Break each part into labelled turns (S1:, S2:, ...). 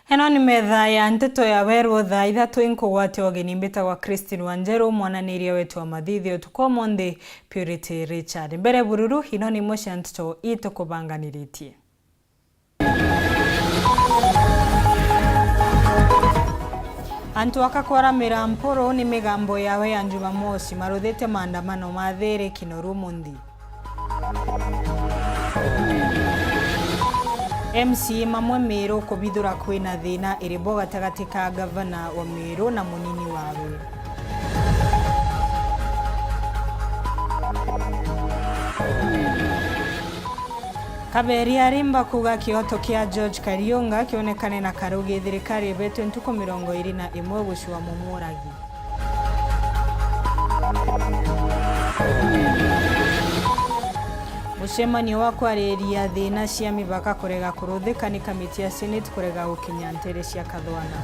S1: Eno ni metha ya Nteto ya Weru Thaa Ithatu inkugwate ogeni mbitagwa Christine Wanjeru mwananiria wetu wa mathithio tukomonde Purity Richard mbere bururu ino ni motion Nteto itukubanganiritie Antu akakwaramira mporo ni migambo yawe ya Jumamosi maruthite maandamano mathere Kinoru mundi MC mamwe Meru kubithura kwina thina iribo gatagati ka gavana wa Meru na munini wawe. Kaberi arimba kuga kioto kia George Karionga kionekane na karugi thirikari betu ntuko 21 gushwa mumuragi. Mucemanio wa kwareria thina cia mibaka kurega kuruthika ni kamiti ya Senate kurega gukinya ntere cia kathwana.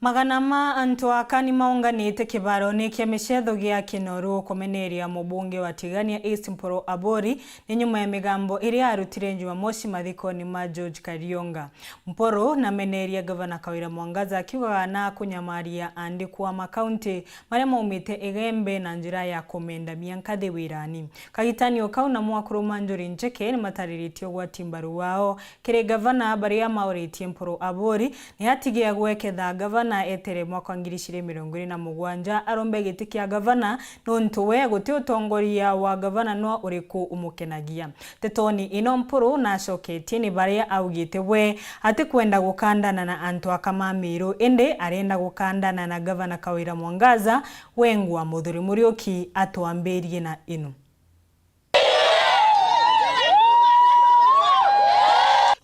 S1: Magana ma antu akani maunganite kibaroni kia michetho gia Kinoru kumeneria mubunge wa Tigania East Mporo Abori ni nyuma ya migambo iria arutire Jumamosi mathikoni ma George Karionga. Mporo na meneria gavana Kawira Mwangaza akiuga na kunyamaria andikwa wa makaunti maria maumite igembe na njira ya komenda miankathi wirani. Kagitanio kau na mwakuru Manjuri Njeke ni matariritio gwa timbaru wao kire gavana baria mauritie Mporo Abori ni hatigia gweketha gavana etere mwaka 2027 arombe giti kia gavana nontuwe guti utongoria wa gavana no uriku umukenagia tetoni ino Mporo na shoketie ni baria augite we ati kwenda gukandana na antu akama Meru ende arenda gukandana na gavana Kawira Mwangaza wengwa muthuri Murioki atwamberie na ino.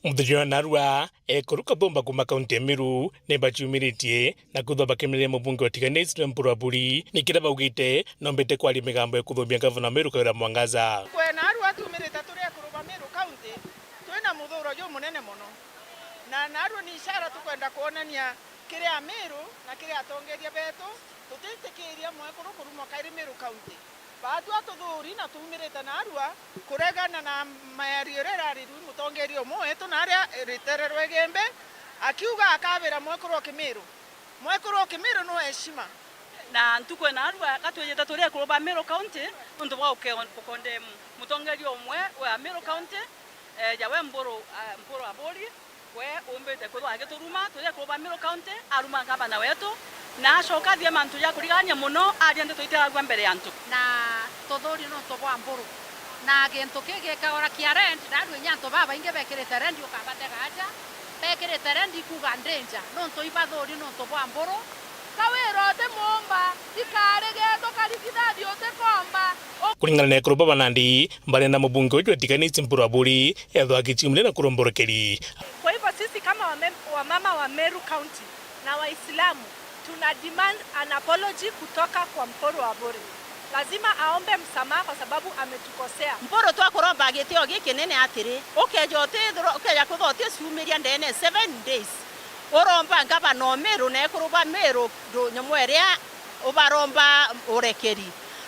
S2: Mudhujua narua kuruka bomba kuma kaunti ya Meru neba chumiritie na kuthoba kemerere mubunge wa Tigania East Mporo Abori nikira baugite nombete kwali migambo ya kuthobia gavana Meru Kawira Mwangaza.
S3: Kwe narua tumirita turia kuruba Meru kaunti twina muthuro jo munene muno na narua ni ishara tukwenda kuonania kiria Meru na kiria atongeria betu tutitikiria mwekuru kurumwa kairi Meru kaunti batu atuthuri na tumirita narua kuregana na mayariorera riru mutongerio mwetu naria ritererwe gembe akiuga akabira mwekuru Meru no heshima
S4: na ntukwe narua katwejeta turia kuroba Meru county undu bwa ukonde mutongerio mwe wa Meru county jawe Mporo Abori we umbete kwa ageturuma turia kuroba Meru county aruma gavana wetu na shoka thia mantu ya kurigania muno ariende tuitira gwa mbere yantu
S5: na tothori no tobwa Mporo na gento kege kaora kia rent nadu nyanto baba inge bekirete rent ukabate gaja bekirete rent kuga ndenja no toibathori no tobwa Mporo Kawira de momba ikarege to karikithadio te komba
S2: kulingana na kuroba banandi barenda mubunge wa Tigania East Mporo Abori ethwa kichimle na kuromborokeri.
S6: Kwa hivyo sisi kama wamama wa Meru County na Waislamu tuna demand an apology kutoka kwa Mporo Abori. Lazima aombe msamaha kwa sababu ametukosea.
S3: Mporo twa kuromba agitio gikinene atiri ukejote ukeja kuthotie sumiria ndene 7 days uromba gavana Meru na kuruba Meru nyomweria ubaromba urekeri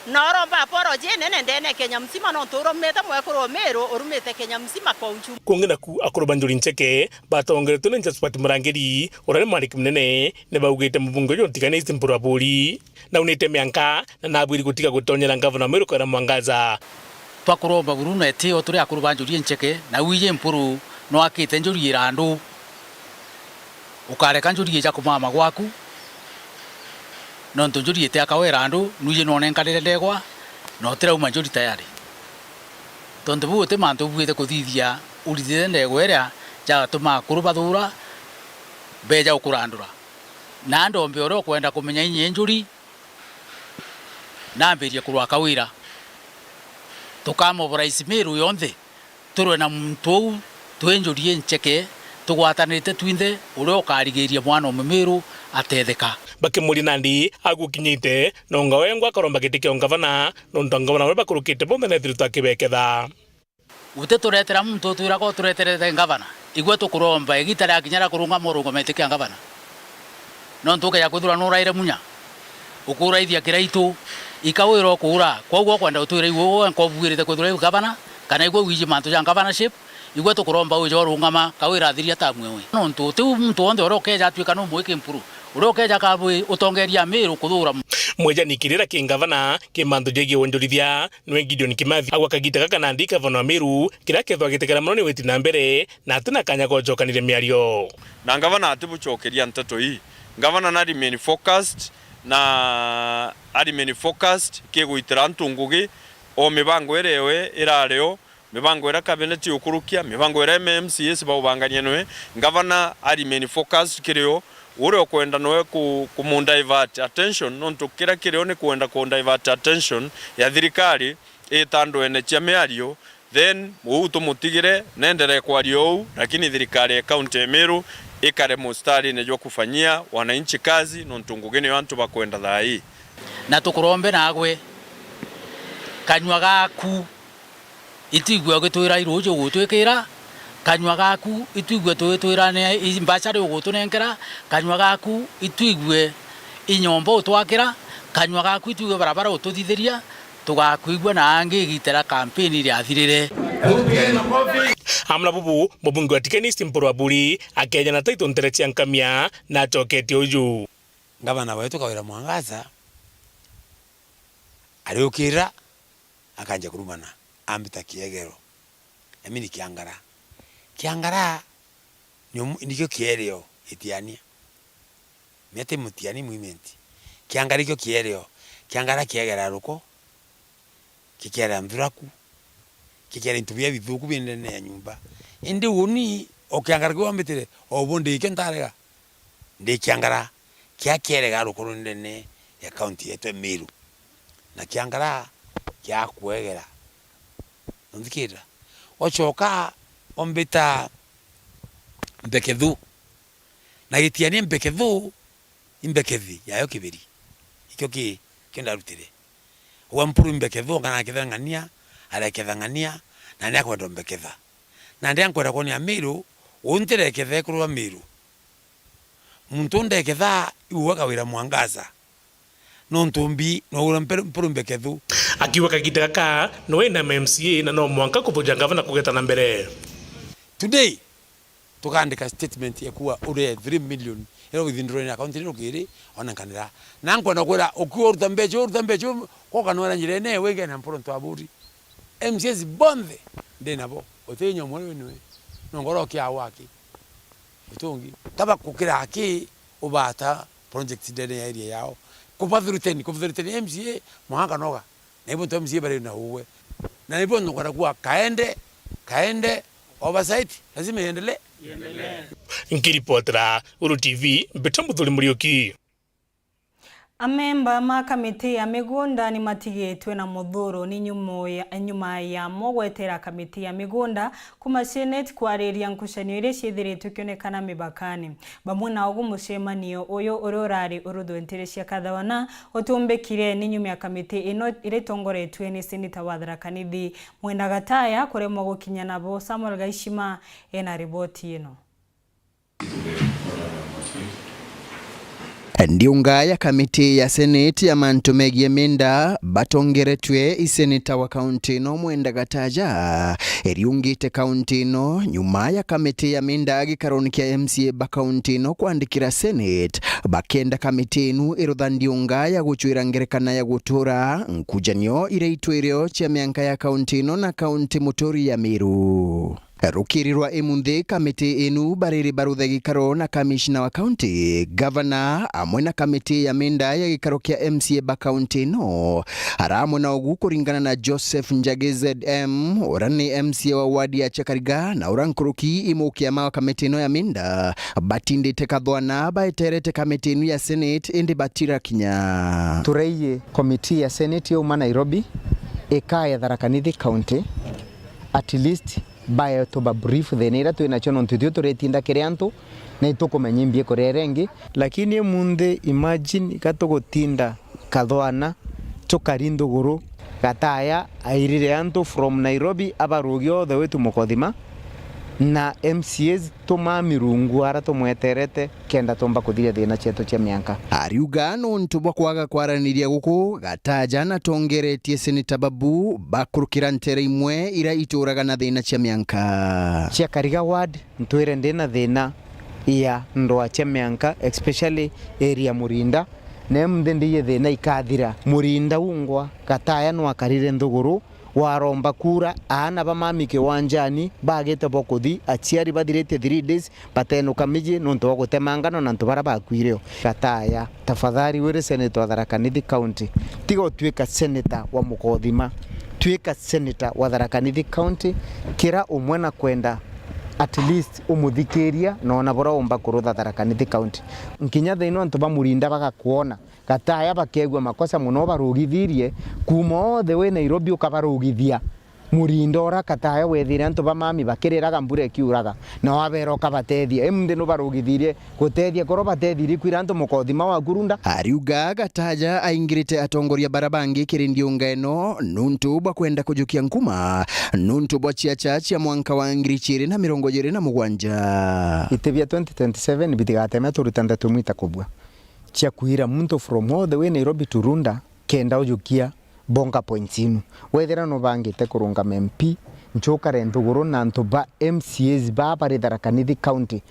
S3: na uromba apology nene ndene Kenya msima no turomete mwekuru Meru urumete Kenya msima kwa unchu
S2: kungena ku akuroba Njuri Njeke batongeretwe nja spati murangeri urare mariki mnene ne baugite mubunge wa Tigania East Mporo Abori na unite mianka na nabwiri gutiga gutonyera gavana Meru Kawira Mwangaza
S7: twakuroba buruna etio turi akuroba Njuri Njeke na wije Mporo no akite Njuri irandu ukareka Njuri eja kumama gwaku no Njuri ete akawera andu nuje no nenkarire ndegwa no tira uma Njuri tayari tondu buote mantu buite kuthithia urithire ndegwa ria ja tuma kuruba thura beja ukurandura na ndombe oro kwenda kumenya inye Njuri na mberie kurwa Kawira tukamobora Meru yonthe turwe na muntu twenjuri Njeke tugwatanite twinthe uria ukarigiria mwana Meru atetheka
S2: bakimuri nandi agukinyite no ngawengwa karomba gitike gavana no ndangavana we bakurukite bombe na thiru takibeketha
S7: ute turetera muntu twira ko tureterete gavana igwe tukuromba igita rya kinyara kurunga murungo metike gavana no ntuke ya kwithura no raire munya ukura ithia kiraitu ikawiro kura kwoguo kwenda utwire igwo nkobuirite kwithura gavana kana igwo wiji mantu ya governorship igwe tukuromba ujo rungama kawira thiria tamwe no ntu tiu muntu onde orokeja atwika no mwike impuru urokeja kabwe utongeria miru kuthura
S2: mweja nikirira kingavana kimantu jegi wonjorithia nwe Gideon Kimathi agwakagita kaka na ndika vano miru kira kethwa gitekera muno ni witi na mbere na atina kanya gojokanire miario
S8: na gavana atibuchokeria Nteto hii gavana na remain focused na remain focused kiguitira ntungugi o mibango erewe irareo mibango era cabinet ukurukia mibango era MMCs baubangania nwe gavana remain focused kireo ure kwenda noe ku divert attention nonto kira kireo ni kwenda ku divert attention ya thirikari etando ene cha miario then muuto mutigire nendere kwario lakini thirikari ya county Meru ikare mustari nejo kufanyia wananchi kazi nontungugeni wantu bakwenda Thaa hii
S7: na tukurombe nagwe kanywa gaku itigwe gitwira irojo gutwikira kanywa gaku itwigwe twira ne imbachari ugutunenkera kanywa gaku itwigwe inyombo utwakira kanywa gaku itwigwe barabara ututhithiria tugakuigwa na angi gitera campaign iri athirire
S2: amla bubu mubungi wa Tigania Mpuru Aburi akeja na taito ntereti ankamia na choketi uju
S9: gavana wetu Kawira Mwangaza aliokira akanja kurumana ambita kiegero emini kiangara nikyo kiereo itiania mete mutiani movement kiangara ikyo kiereo kiangara kiegera ruko kikiera mviraku kikiera intubia bithuku bindene ya nyumba indi woni okiangara kwa mbetire obonde ikentarega ndi kiangara kia kierega ruko ndene ya county yetu Meru na kiangara kia kuegera ndikira ochoka ombeta mbekethu na gitiania mbekethu imbekethi yayo kibiri ikyo kenda rutire wa Mpuru mbekethu kana kithangania ala kithangania na ndia kwenda mbeketha na ndia kwenda koni Meru untere kethe kurwa Meru muntu ndeketha iwa Kawira Mwangaza no ntumbi no ura Mpuru mbekethu
S2: akiwa kagita kaka no ena MMCA na no mwanka kuvuja gavana kugeta na mbere
S9: today tukandika statement ya kuwa ure 3 million ero withdraw in account ni kiri ona kanira nanko na kwera okuwa utambecho ko kanora njirene wege na Mpuru Aburi MCS bonde ndenabo otenyo mwewe niwe nongoro kya waki utongi taba kukira haki ubata project dene ya area yao kupathuruteni MCA mwanga noga na ibo MCA bare na uwe na ibo ngora kuwa kaende oversight lazima iendelee
S2: nkiripotera Uru TV Betambuthuri Murioki
S1: Amemba ma kamiti ya migunda ni matigitwe na muthuro ni nyuma ya mogwetera kamiti ya migunda kuma Senate kwariria nkushanio ire ciithiritwe kionekana mibakani bamwe na ogu mucemanio uyu urorari urudwentere cia kathawana utumbekire ni nyuma ya kamiti ino ire tongoretwe ni Senator wa Thaa Nithi Mwenda Gataya kuremwa gukinya nabo Samuel Gaishima ena riboti ino
S10: Ndiunga ya kamiti ya Senate ya mantu megie menda batongeretwe iseneta wa kaunti no Mwenda Gataya eriungite kaunti no nyuma ya kamiti ya menda gikaroni kia MCA ba kaunti no kuandikira Senate bakenda kamiti inu irutha ndiunga ya guchwira ngerekana ya gutura nkujanio ire itwirio cia mianka ya kaunti no na kaunti muturi ya Meru rukirirwa imunthi kamiti inu bariri baruthe gikaro na kamishna wa kaunti governor amwe na kamiti ya menda ya gikaro kia MCA ba kaunti no aramwe na ogu kuringana na Joseph Njagi ZM urani MCA wa wadi ya Chakariga na urankuruki imukia mawa kamiti ino ya menda batindite kathwana baiterete kamiti inu ya Senate indi batira kinya
S11: turaiye komiti ya Senate ya Nairobi ya Thaa Nithi county at least by to ba brief the nera to na chono ntithio turetinda kiriantu na itukumenyimbie kurerengi lakini munde imagine katogotinda kathwana tukarindo guru Gataya airire antu from Nairobi abarugio the wetu mukothima na itukumenyimbie kurerengi lakini munde imagine katogotinda kathwana tukarindo guru Gataya airire antu from Nairobi abarugio the wetu mukothima na itukumenyimbie kurerengi lakini munde imagine katogotinda kathwana tukarindo guru Gataya airire antu from Nairobi abarugio the wetu mukothima na MCAs tumamirungu ara tumweterete kenda tomba kuthiria thina chetu cia mianka.
S10: Ariuga nontu bwa kwaga kwaraniria guku Gataja na tongeretie seneta Babu bakurukira ntere imwe ira ituraga na thina cia mianka.
S11: Cia Kariga ward ntwire ndina thina ya ndoa cia mianka, especially area Murinda na mndendiye thina ikathira. Murinda ungwa Gataya no akarire nduguru waromba kura ana bamami kiwanjani bagete bokuthi aciari bathirite 3 days batenuka miji nontu wa gutemangano na ntubara bakwireo. Gataya tafadhali wire senator wa Tharaka Nithi County tigo tuika senator wa Mukothima, tuika senator wa Tharaka Nithi County, kira umwe na kwenda at least umuthikiria na ona bora umba kurutha Tharaka Nithi County nkinya thino ntu bamurinda bagakuona Gataya bakegwa makosa muno barugithirie kuma othe we Nairobi ukabarugithia Murinda ora Gataya wethire ntu bamami bakiriraga mbure kiuraga na wabera ukabatethia emnde no barugithirie gutethia koro batethiri kwira ntu Mukothima wa Gurunda.
S10: Ariuga Gataja aingirite atongoria barabangi kirindio ngeno nuntu bwa kwenda kujukia nkuma nuntu bwa cia mwanka wa 2027
S11: itebia 2027 bitigateme turutanda tumwita kubwa cia kuira muntu from all the way Nairobi to Runda kenda ujukia bonga points inu wethera no bangite kurunga MP nchoka renduguru na ntoba MCAs ba bari Tharaka Nithi County,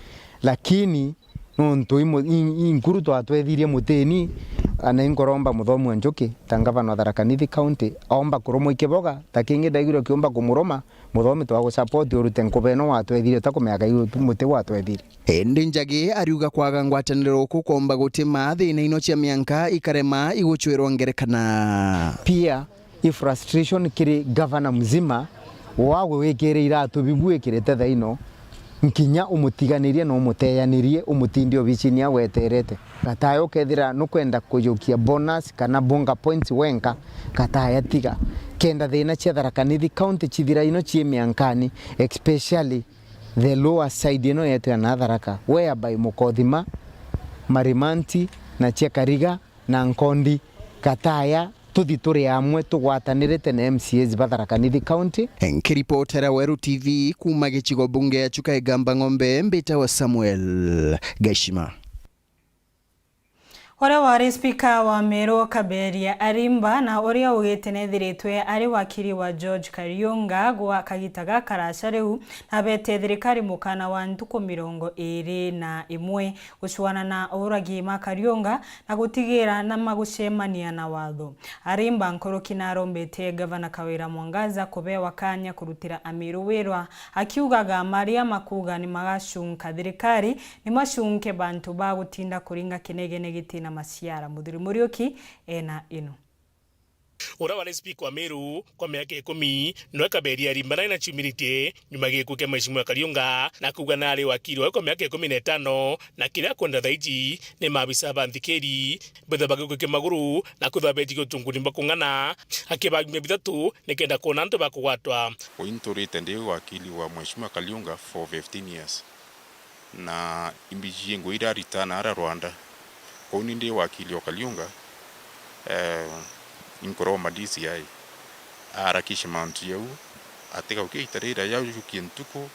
S11: lakini nontu inkuru twatwethirie muteni ana inkoromba muthomu njoki tangavana Tharaka Nithi County aomba kuromo ikiboga takingi daigiro kiomba kumuroma muthomi twa go support urute nkubeno watwethirie takumeaga muti watwethirie.
S10: Endi Njagi ariuga kwaga ngwataniro kukomba gutima thina ino cia mianka ikarema iguchwirwo ngerekana.
S11: Pia frustration kiri governor mzima wawe wekere Ithatu bibue kirete thaino nkinya umutiganirie no umuteyanirie umutindio bicinia weterete. Gataya ukethira no kwenda kujukia bonus kana bonga points wenka Gataya tiga kenda thina cia Tharaka Nithi County chithira ino cie miankani, especially the lower side ino yetu ya Tharaka whereby Mukothima, Marimanti na cia Kariga na Nkondi. Gataya tuthi turi amwe tugwatanirite na MCAs ba Tharaka Nithi County.
S10: Nkiripotera Weru TV kuma gicigo bunge ya Chuka-Igamba Ng'ombe mbita wa Samuel Gashima.
S1: Oria wari speaker wa Meru Kaberia arimba na oria ugitenethiritwe ari wakiri wa George Kariunga gwa kagitaga karasha riu na bete thirikari mukana wa ntuko 21 gucwana na uragi ma Kariunga na gutigira na magucemania na watho. Arimba nkoroki na rombete Governor Kawira Mwangaza kubewa kanya kurutira Amiru wirwa akiugaga maria makuga ni magashunka thirikari ni mashunke bantu ba gutinda kuringa kinegene gitina masiara. Muthuri Muriuki ena ino.
S2: Ura wale speaker wa Meru kwa miaka 10 no Kaberia arimbana na chumiritie nyuma gikuo kia Mheshimiwa Kariunga na kuga na ari wakiri wa kwa miaka 15 na kila kwenda thaiji ni maabisa banthikeri betha bagikuo kia maguru na kuthabeji gutunguri mbakungana akibagimia Ithatu nikenda kuona ntu bakugwatwa.
S12: Ointurite ndi wakili wa Mheshimiwa Kariunga for 15 years na imbiji nguira ritana ara Rwanda kuni ndi wakili wa Kariunga inkoroma DCI arakisha mantu yau ateka ukiitarira yau yukientuko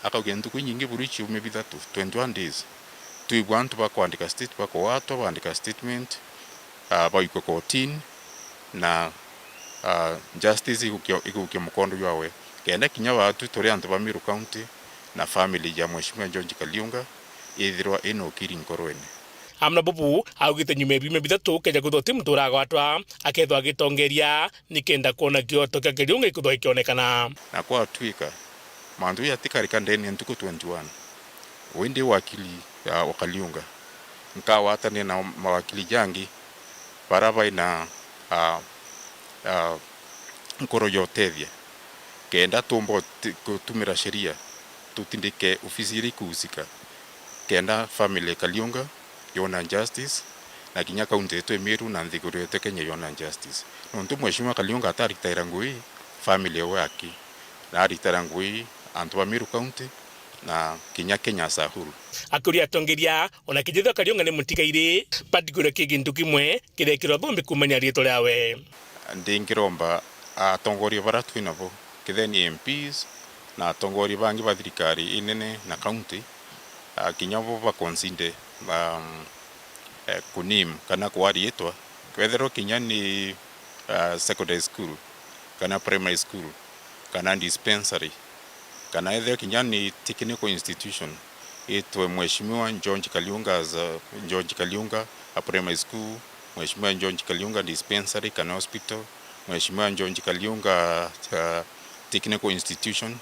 S12: akaugentuko nyingi burichi maybe that 21 days tuigwantu bakwandika state bako watu bandika statement baiko kotini na justice ikukia mkondo yawe kenda kinya watu tore antu ba Meru County na family ya Mheshimiwa George Kariunga ithirwa ino kiri nkorwene.
S2: Amna Bobu augite nyume bime Ithatu keja kuthoti mtura gwatwa akethwa gitongeria nikenda kuona kioto kia Kariunga ikuthwa ikionekana
S12: na kwa twika mandu ya tikarika ndeni ntuko 21 wende wakili wa Kariunga nkawatane na mawakili jangi baraba ina nkoro yotethia kenda tumbo kutumira sheria tutindike ofisiri kuhusika kenda family Kariunga yona justice na kinya kaunti yetu Meru na nthiguru yetu Kenya yona justice. Nontu Mheshimiwa Kariunga ataritaira ngui family yake na aritara ngui antu wa Meru County na kinya Kenya sahuru.
S2: Akuri atongeria ona kijitho Kariunga ni mutigaire patikura kigintu kimwe kirekirwa thombe kumanya rieto ryawe.
S12: Ndingiromba atongoria bara twinabo kitheni MPs na atongori bangi ba thirikari inene na county kinya bo bakonsinde kunim kana kwarietwa kwethero kinya ni secondary school kana primary school kana dispensary kana ethero kinya ni technical institution itwe Mheshimiwa George Kaliunga George Kaliunga a primary school, Mheshimiwa George Kaliunga dispensary kana hospital, Mheshimiwa George Kaliunga technical institution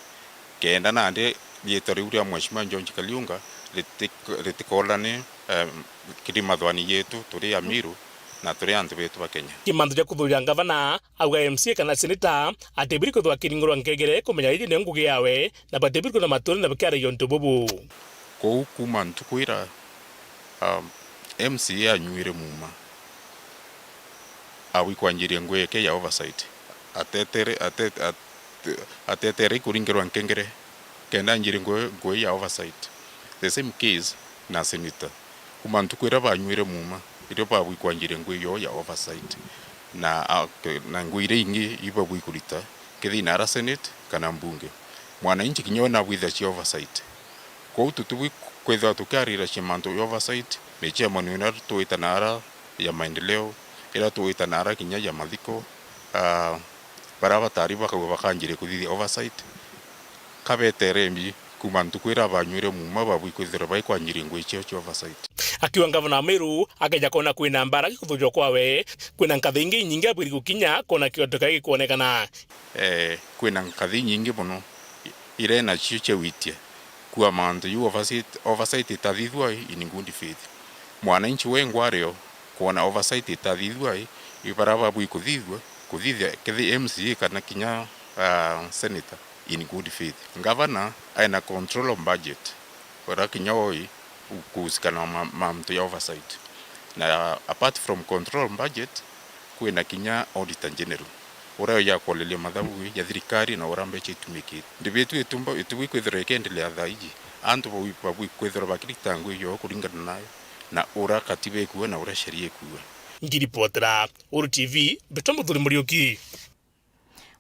S12: kenda na ande yetoriuria Mheshimiwa George Kaliunga litikolane kirimathwani yetu turi amiru na turi antu betu ba Kenya.
S2: Kimantho ja kuthuria ngavana auga MCA kana senator atebiri kuthwa kiringiro ngegere kumenya iri ne ngugi yawe na batebiri kuna maturi na bikara yonto bubu
S12: ko kuma ntukwira MCA anywire muma awi kwanjirie ngweke ya oversight atetere kuringirwa nkengere kenda njiri ngwe ya oversight the same case na senator kuma ntukwira banywire muma irio bawi kwanjirie ngwe yo ya oversight na ngwire ingi iba bwi kurita kethi na ara senate kana mbunge mwananchi kinyona with the oversight ko tutuwi kwetha tukarira chimanto oversight meche manwina tuita nara ya maendeleo ila tuita nara kinya ya mathiko baraba tariba ka bakanjire kuthithia oversight kabeteremi kumantu kwira banywire muma babu kwithira bai kwanjire ngwiche oversight
S2: akiwa ngavana Meru akaja kona kwina mbara gikuthujwa kwawe kwina nkathi nyingi abiri gukinya kona kioto kai kuonekana
S12: kwina nkathi nyingi muno irena chiche witie kwa mantu yu oversight itathithwa in good faith mwananchi wengwario kuona oversight itathithwa ibaraba bwi kuthithia kethi MCA kana kinya senator in good faith governor aina control of budget ora kinya oi kusikana mamtu ya oversight na apart from control budget kwina kinya auditor general ora ya kwalelia mathabu ya thirikari na ora mbeche itumiki ndibetu itubwi kwithira ikendelea thaiji antu babwi kwithira bakirita ngwe yo kuringana nayo na ora katibe kuwa na ora sheria kuwa
S2: ngiripotera Weru TV Betombo Thuri Muriuki.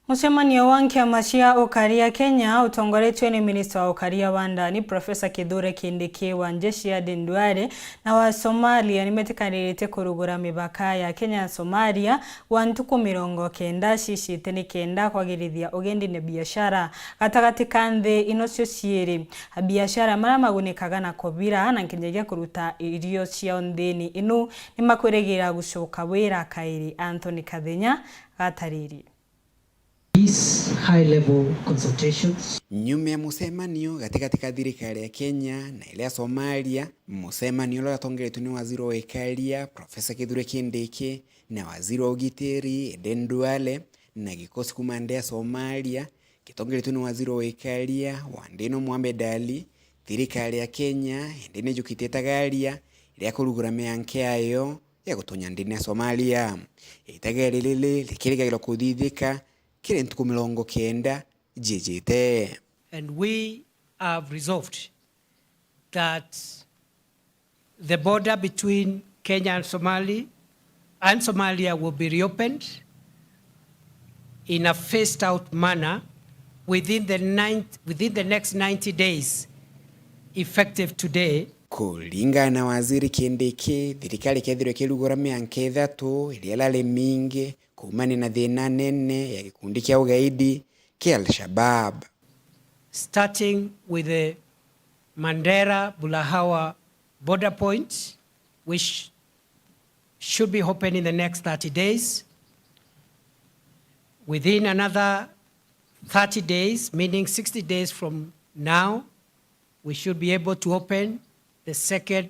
S1: Mucemanio wa kiama cia ukaria Kenya utongoretio ni Minister wa ukaria wa ndani Professor Kithure Kindiki wa njeshi ya Ndwale na wa Somalia nimetikanirite kurugura mibaka ya Kenya-Somalia wa ntuku 90 cicite ni kenda kwagirithia ugendi na biashara gatagati ka nthi inocio ciiri biashara mara magunikaga na kobira na nkinyagia kuruta irio cia nthini inu ni makwiregira gucoka wira kairi Anthony Kathenya gatariri.
S13: These high-level consultations.
S11: Nyume ya musemanio katika thirikari ya Kenya na ile ya Somalia, musemanio lo yatongeretwo ni waziri wa ikaria Professor Kithure Kindiki na waziri wa ugiteri Ndwale na gikosi kumande ya Somalia kitongeretwo ni waziri wa ikaria Wandino Mohamed Ali. Thirikari ya Kenya ndine jukiteta garia ile kurugura meanke yayo ya gutonya ndine ya Somalia itagari lile likirigagirwa kuthithika kile ntuku 90 jijite.
S13: And we have resolved that the border between Kenya and Somalia will be reopened in a phased out manner within the next 90 days effective today.
S11: Kulingana na waziri Kindiki, thirikari kethirwe kirugura mianke Ithatu ilialale mingi kumani na thina nene ya gikundi kia ugaidi kia Al-Shabaab.
S13: Starting with the Mandera-Bulahawa border point, which should be open in the next 30 days. Within another 30 days, meaning 60 days from now, we should be able to open the second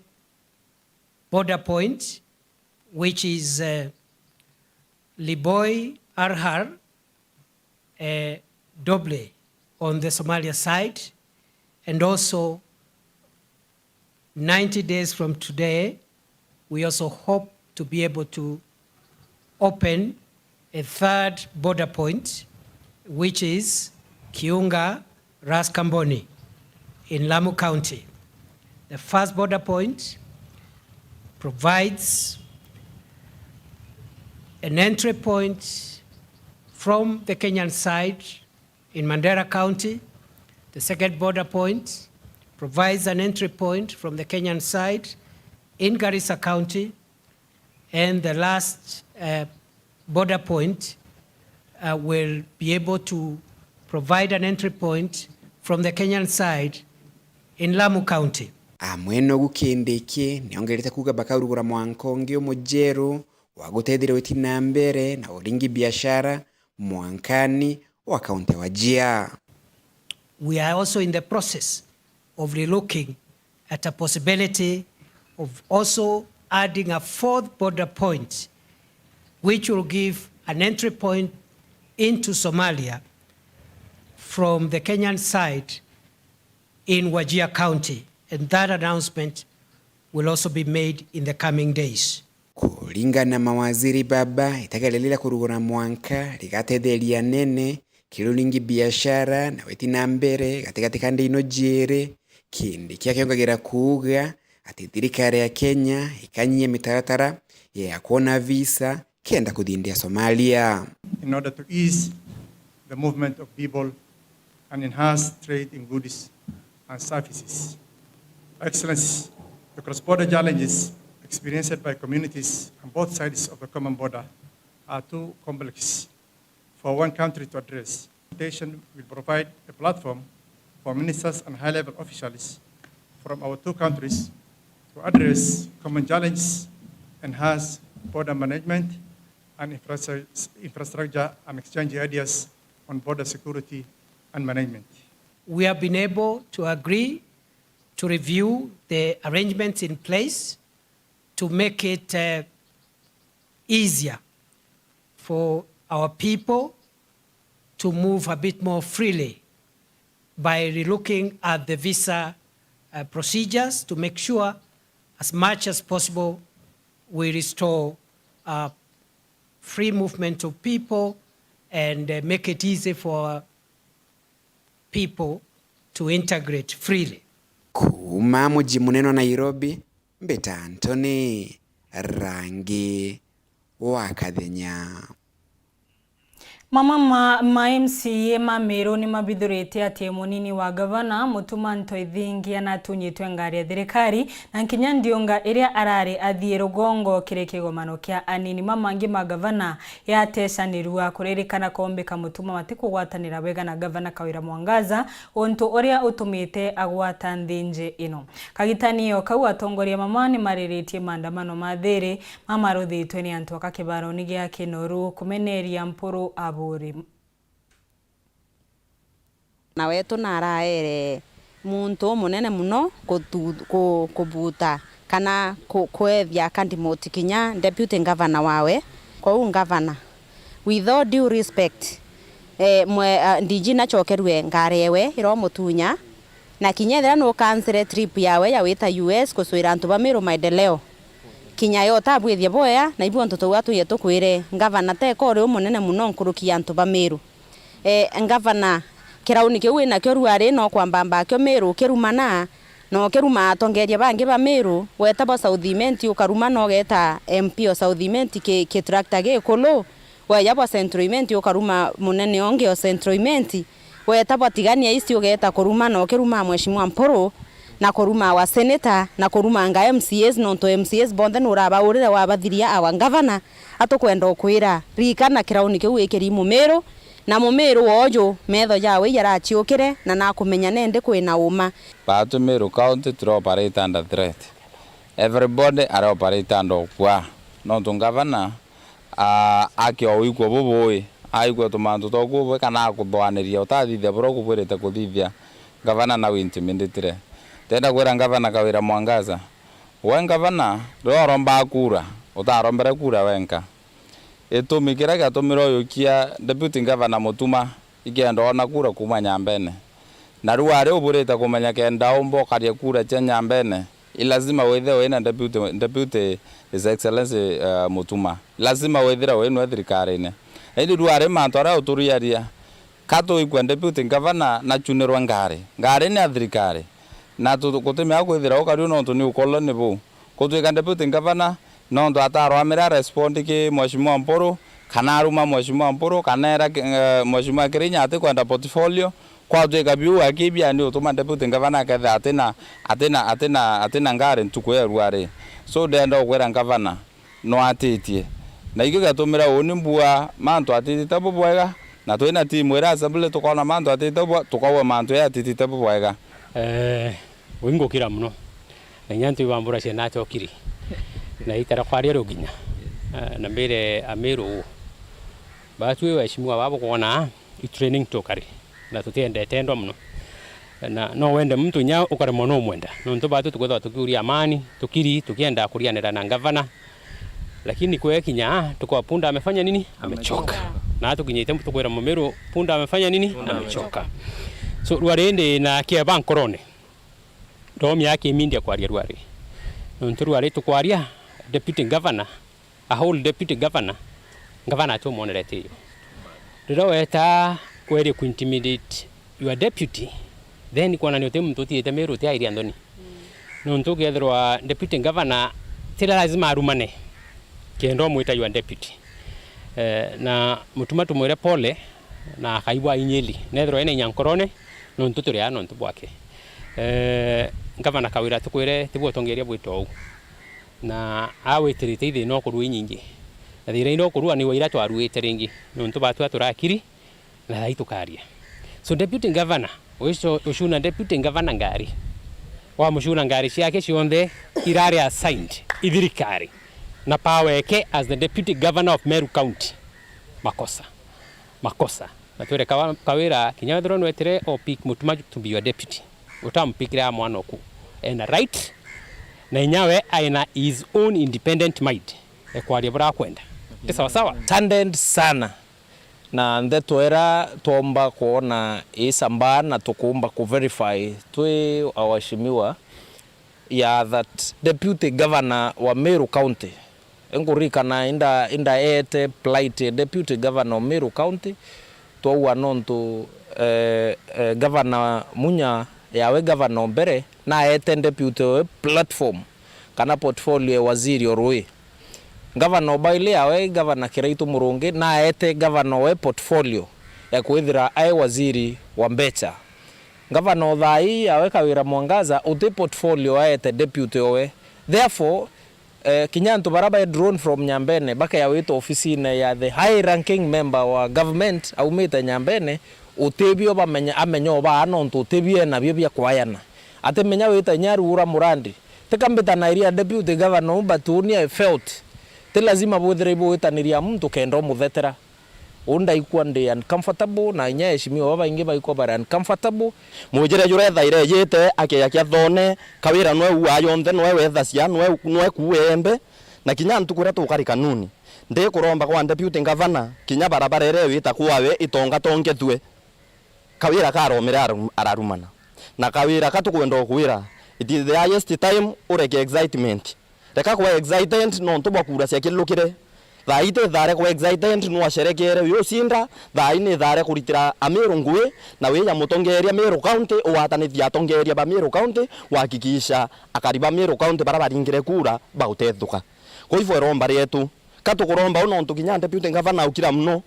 S13: border point, which is Liboy Arhar Doble on the Somalia side, and also 90 days from today, we also hope to be able to open a third border point, which is Kiunga Ras Kamboni in Lamu County. The first border point provides an entry point from the Kenyan side in Mandera County The second border point provides an entry point from the Kenyan side in Garissa County, and the last border point will be able to provide an entry point from the Kenyan side in Lamu County.
S14: Amweno gukindiki niongerete kuga bakarugura mwankongi Wanjeru wa gutethire witina mbere na uringi biashara mwankani wa kaunti wa Wajir.
S13: We are also in the process of relooking at a possibility of also adding a fourth border point, which will give an entry point into Somalia from the Kenyan side in Wajir County, and that announcement will also be made in the coming days.
S14: Kulingana mawaziri baba itagalelila kurugura mwanka ligatetheria nene kirulingi biashara na wetina mbere katika ino jere kindi kiakiongagera kuuga ati thirikari ya Kenya ikanyie mitaratara ya kuona visa kenda kudindia Somalia
S15: in order to ease the movement of people and enhance trade in goods and services. Excellencies, the cross-border challenges experienced by communities on both sides of the common border are too complex for one country to address. The invitation will provide a platform for ministers and high-level officials from our two countries to address common challenges, enhance border management and infrastructure, and exchange ideas on border security and management.
S13: We have been able to agree to review the arrangements in place to make it easier for our people to move a bit more freely by relooking at the visa procedures to make sure as much as possible we restore free movement of people and make it easy for people to integrate freely.
S14: Kuma muji muneno Nairobi, Mbeta Anthony, Rangi wa Kathenya.
S1: Mama MCA Mamero ni mabithurite ati munini wa gavana Mutuma Ntoithingia na tunyitwe ngari ya thirikari na nkinya ndionga iria arari athie rugongo kire kigomano kia anini mamangi ma gavana ya tecanirua kuririkana kombeka Mutuma matikugwatanira wega na gavana Kawira Mwangaza onto uria utumite agwata nthinje ino. Kagitanio kau atongoria mama ni mariritie maandamano mathiri mamaruthitwe ni antu akakibaroni gia Kinoru kumeneria mpuru Aburi.
S16: Na wetu naraere muntu munene muno kubuta kana kuethia kandimoti kinya deputy governor wawe kwa governor with all due respect ndiji na chokerwe ngarewe iro mutunya na kinyethera no cancel trip yawe ya wita US kuswira antu bamiro maendeleo kinya yota abwithie boya na ibu antu twa tuye tukwire governor te kore umunene muno nkurukia antu bamiru governor kirauni kiu ina kyo ruari no kwambamba kyo miru kirumana no kiruma atongeria bangi bamiru weta bo Southiment ukaruma no geta MP o Southiment ke tractor ge kolo wa yabo Centroiment ukaruma munene onge o Centroiment weta bo tigania isi ugeta kuruma no kiruma mheshimiwa Mporo na kuruma wa senator na kuruma nga MCS no to MCS bonde no raba urira wa bathiria awa governor atokwenda okwira rikana kirauni kiu ikiri mumero na mumero wojo metho yawe yarachiukire na nakumenya nende kwina uma
S17: Batu Meru County to operate under threat. Everybody are operate under kwa no to governor aki oikwo boboi aigwo tumantu tokwo kana kuthwaniria utathithia bro kubwirite kuthithia governor na wintiminditire tenda kwira governor Kawira Mwangaza we governor roromba kura utarombere kura wenka etumikira gatumiro yokia deputy governor Mutuma igenda ona kura kuma Nyambene na ruare uburita kumenya kenda ombo karia kura cha Nyambene lazima wethe wena deputy his excellency Mutuma lazima wethira wenu thirikari-ini indi ruare mantora uturiaria kato ikwa deputy governor na chunirwa ngari ni thirikari na tukutemea kwithira ukari no tuni ukoloni bu kutwika deputy governor no ndo ataro amira respond ki mheshimiwa Mporo kana aruma mheshimiwa Mporo kana era mheshimiwa Kirinya ate kwenda portfolio kwa tweka biu akibia ni utuma deputy governor ketha atena ngari ntukweru ari so ndenda kwera governor no atitie na ige gatumira oni mbua mantu atitite bubwega na twina timu ira assembly tukona mantu atitite tukawa mantu ya atitite bubwega
S18: wingo kira muno na nyantu wambura cia nacho kiri na itara kwaria ruginya na mbere amiru batwe waheshimiwa babo kuona training tokari na tutiende tendo muno na no wende mtu nya ukare mono mwenda no ntobatu tukwetha tukiuria amani tukiri tukienda kurianira na governor lakini kwa kinya tukwa punda amefanya nini amechoka na tukinyite mtu kwera Mumeru punda amefanya nini amechoka so rwarende na kia bankorone romi yake mindia kwaria rwari no nturwari tukwaria deputy governor a whole deputy governor to monerete yo rero eta kwere ku intimidate your deputy then kwana ni otem mtu tiete Meru tia iri andoni no ntugethirwa deputy governor tira lazima arumane kendo mwita your deputy na mutuma tumwire pole na kaibwa inyeli nethro ene nyankorone no ntuturi ano ntubwake governor kawira tukwire tibo tongeria bwito na aweterite ithe no kurwa inyingi na thire no kurwa ni waira twaruite ringi no ntubatu turakiri na haitukaria so deputy governor ushuna deputy governor ngari wa mushuna ngari ciake cionthe irari assigned ithirikari na paweke as the deputy governor of Meru County makosa na twere kawira kinyadro no etere o pick mutuma to be your deputy utampikira mwana oku and right na inyawe aina his own independent mind ekwaria bra kwenda sawa sawa
S19: tandend sana na Nteto era tomba kuona isamba na tukumba ku verify twe awashimiwa ya that deputy governor wa Meru County engurika na inda ete plight deputy governor of Meru County to wanonto governor munya yawe governor mbere na ete deputy platform kana portfolio waziri orwe governor baile yawe governor Kiraitu Murungi na ete governor we portfolio ya kuithira ai waziri wa Mbecha governor Thai yawe Kawira Mwangaza uti portfolio aete deputy owe therefore kinyanto baraba drone from Nyambene baka yawe to office ya the high ranking member wa government au meta Nyambene utebio bamenya amenyo ba anonto utebie na byo bya kwayana ate menya weta Nyarura Murandi tekambeta na area deputy governor batuni felt te lazima bodre bo etaniria mtu kendo muthetera unda ikuwa ndi uncomfortable na nya heshimiwa baba inge baiko bara uncomfortable mujire jure thaire yete akia thone kawira no uayo nthe no wetha cia no kuembe na kinya ntukura tukari kanuni ndi kuromba kwa deputy governor kinya barabara ere wita kwawe itonga tongethwe kawira karomira ararumana na kawira katukwenda kuwira it is the highest time ureke excitement reka kwa excitement no ntubwa kura cia kilukire thaite thare kwa excitement no asherekere yo sinda thaine thare kuritira Ameru ngwe na weya mutongeria Meru County owatanithia tongeria ba Meru County wakikisha akariba Meru County barabaringire kura bautethuka kwa hivyo romba rietu katukuromba uno ntukinya deputy governor ukira muno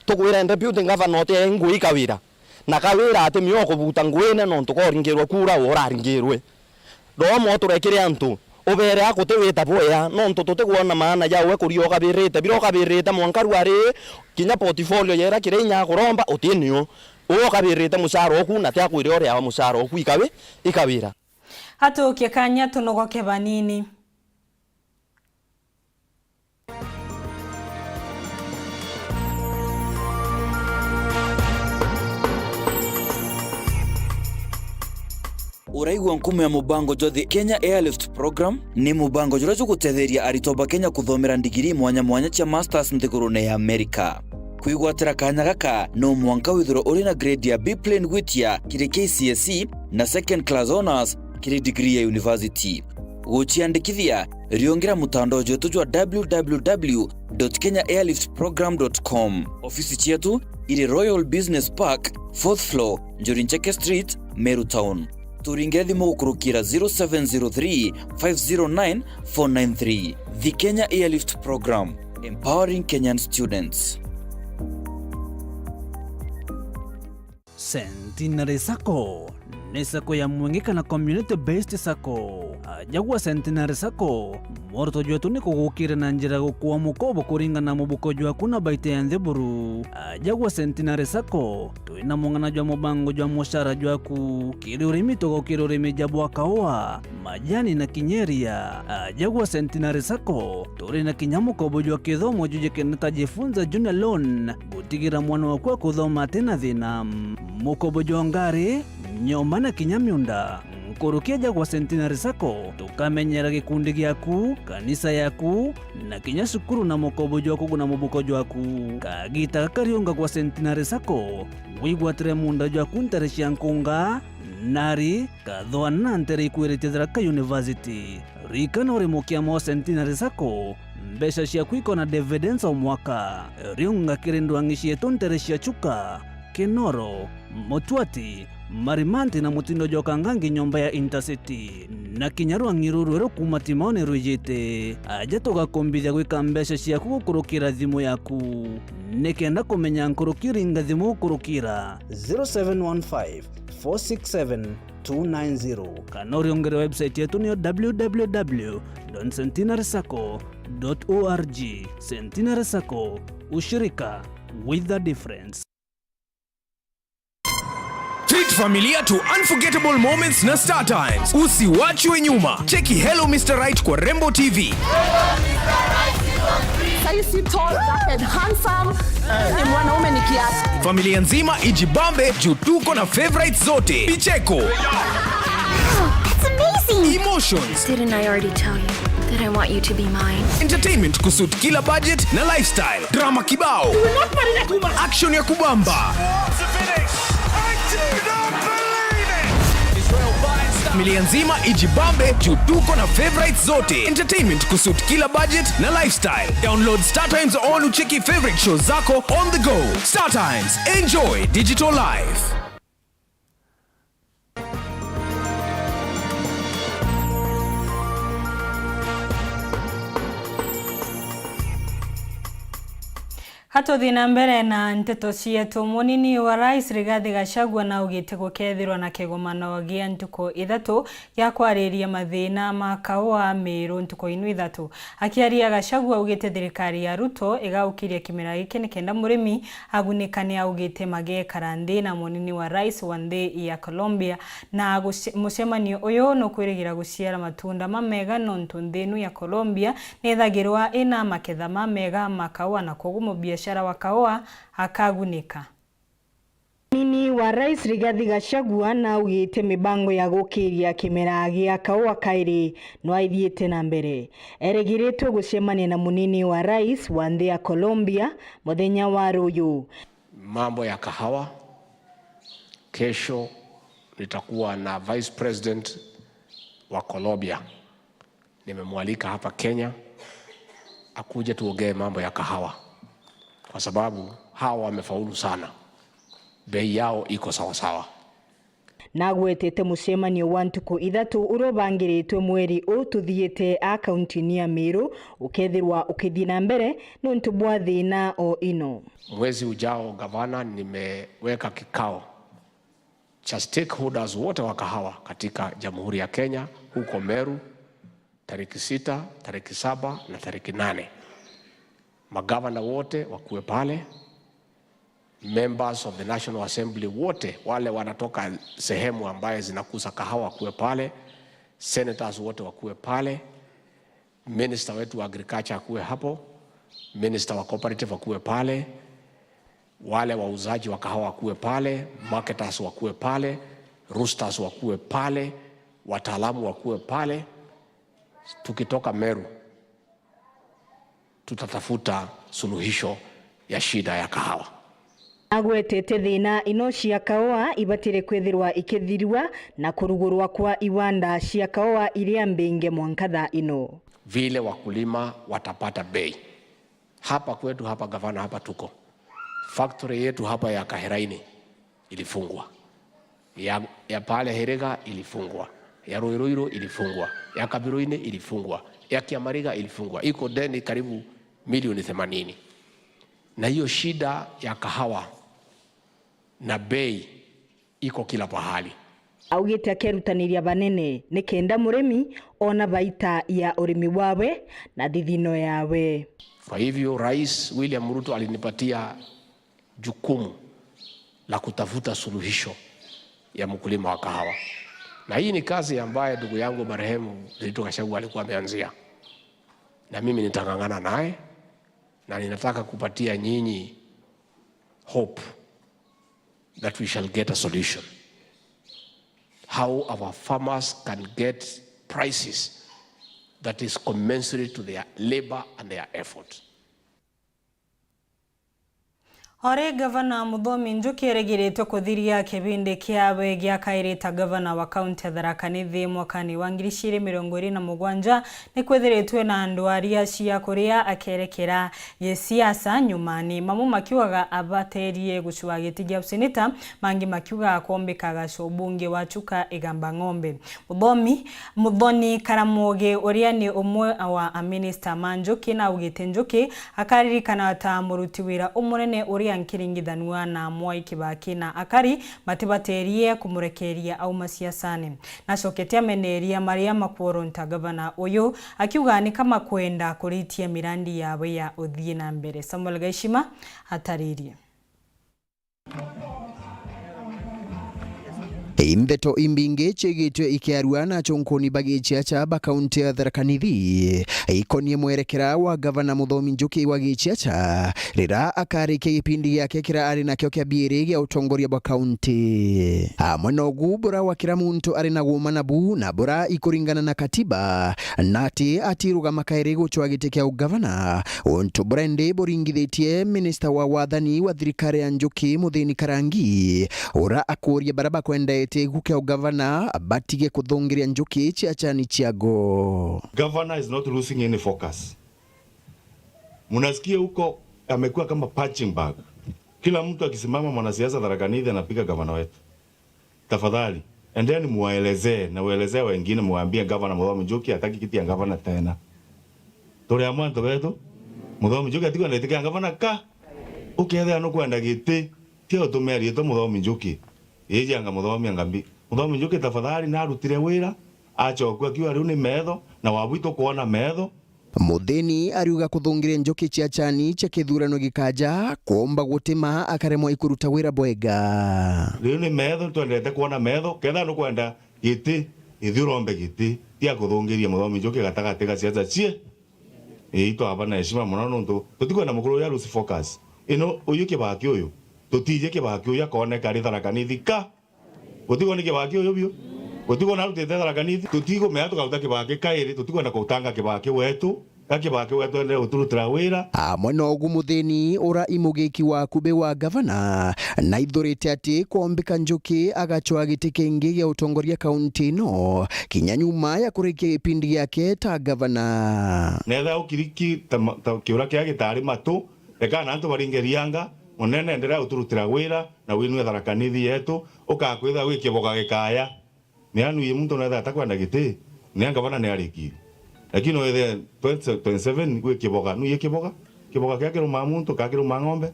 S19: tukwira deputy governor te ngui kawira na kawira ate mioko buta ngwene no ntukoringirwe kura oraringirwe ro mo turekire antu obere akote weta boya no ntotote kuona maana yawe kurio kabirite biro kabirite mwankaru ari kinya portfolio yera kirenya kuromba utinio uo kabirite musharo oku na tia kwire ore ya musharo oku ikawira
S1: hatukie kanya tunogoke banini
S20: Uraigwa nkumu ya mubango jothi Kenya Airlift Program ni mubango jura gutetheria aritoba Kenya kuthomera ndigiri mwanya cia masters nthigurune ya Amerika kwigwatira kanya gaka no mwanka withiro uri na grade ya B plane gwitia kiri KCSE na second class honors kiri degree ya university guchiandikithia riongera mutandao jetu jwa www.kenyaairliftprogram.com ofisi chetu iri Royal Business Park 4th floor Njorincheke Street Meru Town turinge thimu gukurukira 0703 509 493 The Kenya Airlift Program, empowering Kenyan students.
S21: Centenary Sacco ni sako ya mwengeka na community based sako. Jagua Centenary Sacco morto jwetu ni kugukire na njira gukuwa mukobo kuringa na mubuko jwa kuna baite ya ntheburu. Jagua Centenary Sacco tuina mungana jwa mubango jwa moshara jwa ku kiri urimi togo kiri urimi jabwa kaoa majani na kinyeria. Jagua Centenary Sacco turi na kinyamukobo jwa kithomo juje keneta jifunza junior loan gutigira mwana wakwa kuthoma tena thina mukobo jwa ngari nyomba na kinyamyunda. Nkurukia Jagua Centenary Sacco tukamenyera gikundi gyaku kanisa yaku na kinya sukuru na mukobo jwaku na mubuko jwaku kagita kariunga kwa Centenary Sacco wigwatire munda jwaku ntareshia nkunga nari kathoa na ntere ikwiritithira ka university rikana uri mukia mo Centenary Sacco mbesha cia kwiko na dividends o mwaka riunga kirindwangicie tuntereshia chuka Kinoro Motwati Marimanti na mutindo joka ngangi nyomba ya Intercity na kinyaru angiruru ero kumatimone rujite aja toga kombithia gwika mbesha ciaku gukurukira thimu yaku nikenda kumenya nkurukiri nga thimu gukurukira 0715 467 290 kana uriongere website yetu ni www.centenarysacco.org. Centenary Sacco, ushirika with the difference.
S22: Treat familia to unforgettable moments na Star Times. Usiwachwe nyuma. Cheki Hello Mr. Right kwa Rembo TV.
S23: Saisi tall, dark and handsome. Ni mwanaume ni kiasi.
S22: Familia nzima ijibambe juu tuko na favorites zote. Picheko.
S24: It's amazing.
S22: Emotions.
S24: Didn't I already tell you that I want you to be mine?
S22: Entertainment kusuit kila budget na lifestyle. Drama kibao. Action ya kubamba. Familia nzima ijibambe juu tuko na favorites zote. Entertainment kusuit kila budget na lifestyle. Download Star Times on ucheki favorite shows zako on the go. Star Times, enjoy digital life.
S1: Hato thina mbere na nteto cietu munini wa rais Rigathi Gachagua na ugite gukethirwa na kigomano gia ntuko ithatu ya kwariria mathina ma kaoa Meru ntuko inu ithatu. Akiaria Gachagua ugite thirikari ya Ruto igaukiria kimera giki ni kenda murimi agunikane ugite mage karandi na munini wa rais wa nthi ya Colombia na mucemanio uyu no kwirigira guciara matunda mamega nontu nthinu ya Colombia nithagirwa ina maketha mamega makaoa na kogumo biashara wa kaoa akagunika. Munini wa rais Rigathi Gachagua na ugite mibango ya gukiria kimera gia kaoa kairi no aithiite na mbere. Eregiritwe gucemania na munini wa rais wa nthi ya Colombia muthenya wa ruyu.
S25: Mambo ya kahawa kesho nitakuwa na vice president wa Colombia. Nimemwalika hapa Kenya akuje tuongee mambo ya kahawa. Kwa sababu hawa wamefaulu sana. Bei yao iko sawa sawa.
S1: Nagwetete mucemanio wa ntuko ithatu urobangiritwe mweri ututhiete akaunti ya Meru ukethirwa ukithii na mbere nontu bwa thina o ino.
S25: Mwezi ujao gavana nimeweka kikao cha stakeholders wote wa kahawa katika Jamhuri ya Kenya huko Meru tariki 6, tariki 7 na tariki 8. Magavana wote wakuwe pale, members of the National Assembly wote wale wanatoka sehemu ambaye zinakuza kahawa wakuwe pale, senators wote wakuwe pale, minister wetu wa agriculture akuwe hapo, minister wa cooperative wakuwe pale, wale wauzaji wa kahawa wakuwe pale, marketers wakuwe pale, roasters wakuwe pale, wataalamu wakuwe pale. Tukitoka Meru tutatafuta suluhisho ya shida ya kahawa.
S1: Agwetete thina ino cia kaoa ibatire kwethirwa ikithirwa na kurugurwa kwa iwanda cia kaoa iria mbinge mwankatha ino.
S25: Vile wakulima watapata bei. Hapa kwetu hapa gavana hapa tuko. Factory yetu hapa ya Kaheraini ilifungwa. Ya pale Herega ilifungwa. Ya Ruiruiru ilifungwa. Ya Kabiruini ilifungwa. Ya Kiamariga ilifungwa. Iko deni karibu milioni 80. Na hiyo shida ya kahawa na bei iko kila pahali.
S1: Augite akerutaniria banene ni kenda murimi ona baita ya urimi wawe na thithino yawe.
S25: Kwa hivyo Rais William Ruto alinipatia jukumu la kutafuta suluhisho ya mkulima wa kahawa. Na hii ni kazi ambayo ndugu yangu marehemu Nteto Gachagua alikuwa ameanzia. Na mimi nitangangana naye na ninataka kupatia nyinyi hope that we shall get a solution. How our farmers can get prices that is commensurate to their labor and their effort.
S1: Ore Gavana Muthomi Njuki eregeretwo kuthiria kibindi kiawe gia kairita Gavana wa kaunti ya Tharaka Nithi mwakani wa 2027 ni kwethiretwe na andu aria cia kuria akerekera gisiasa nyumani mamu makiugaga abaterie gucua giti gia useneta mangi makiuga kombekaga cobunge wa Chuka Igamba Ng'ombe. Muthoni Karamoge uria ni umwe wa minister Manjuki na ugite Njuki akaririkana ta muruti wira umunene uria nkiringithanwa na Mwai Kibaki na akari matibaterie kumurekeria au masiasane. Nacoketia meneria maria makuoronta Gavana uyu akiuga ni kama kwenda kuritia mirandi yawe ya uthie na mbere. Samuel Gaishima ataririe.
S10: Nteto imbinge chegitwe ikiaruana chonkoni bagichia cha kaunti ya Tharaka Nithi ikonie mwerekera wa Gavana Muthomi Njuki wa gichia cha rira akarike gipindi yake kira ari nakyo kya biere gya utongoria bwa kaunti amwenogu bura wa kira muntu ari na gumanabu na bura ikuringana na katiba nati atiruga makaire guchwa gite kya ugavana onto brande boringithetie minister wa wathani wa thirikari ya Njuki Muthini Karangi ura akuria baraba kwenda gukia Gavana abatige kuthongeria Njuki chiachani chiago.
S3: Governor is not losing any focus. Munasikia huko amekuwa kama punching bag. Kila mtu akisimama mwanasiasa Tharaka Nithi anapiga gavana wetu. Tafadhali endeni muwaelezee na waelezee wengine muambie Gavana Muthomi Njuki hataki kiti ya gavana tena. Tore amwanto wetu Muthomi Njuki atiko ndetika gavana ka ukethe no kwenda giti tio tumeri to Muthomi Njuki. Anga Muthomi Ngambi. Muthomi Njuki tafadhali na arutire wira achokwa kiwa riu ni metho na wabwito kuona metho.
S10: Muthini ariuga kuthungiria Njuki chiachani cha kithurano gikaja kuomba gutima akaremwa ikuruta wira bwega.
S3: Riu ni metho twendete kuona metho ketha no kwenda giti ithurombe giti tia kuthungiria Muthomi Njuki gatagati ga ciaca cie ito abana heshima muno nuntu tutikwenda mukuru ya lose focus ino uyu kibaki uyu tutije kibaki uyu akone kari Tharaka Nithi ka utigo ni kibaki uyu bio utigo na rutete Tharaka Nithi tutigo mea tukauta kibaki kairi tutikwenda kutanga kibaki wetu kibaki wetu ende uturutira wira
S10: mwenogu Muthini ura imugiki wa kube wa gavana na ithurite ati kuombeka Njuki agachwa giti kingi gya utongoria kaunti no kinya nyuma ya kurikia ipindi yake ta gavana
S3: netha ukiriki kiura kia gitari matu eka na antu baringerianga munene ndera uturutira wira na winu Tharaka Nithi yetu ukakwitha wikiboga gikaya ni anu ye muntu netha atakwenda giti ni gavana ni ariki lakini wethe 27 wikiboga nu ye kiboga kia kiruma muntu ka kiruma ng'ombe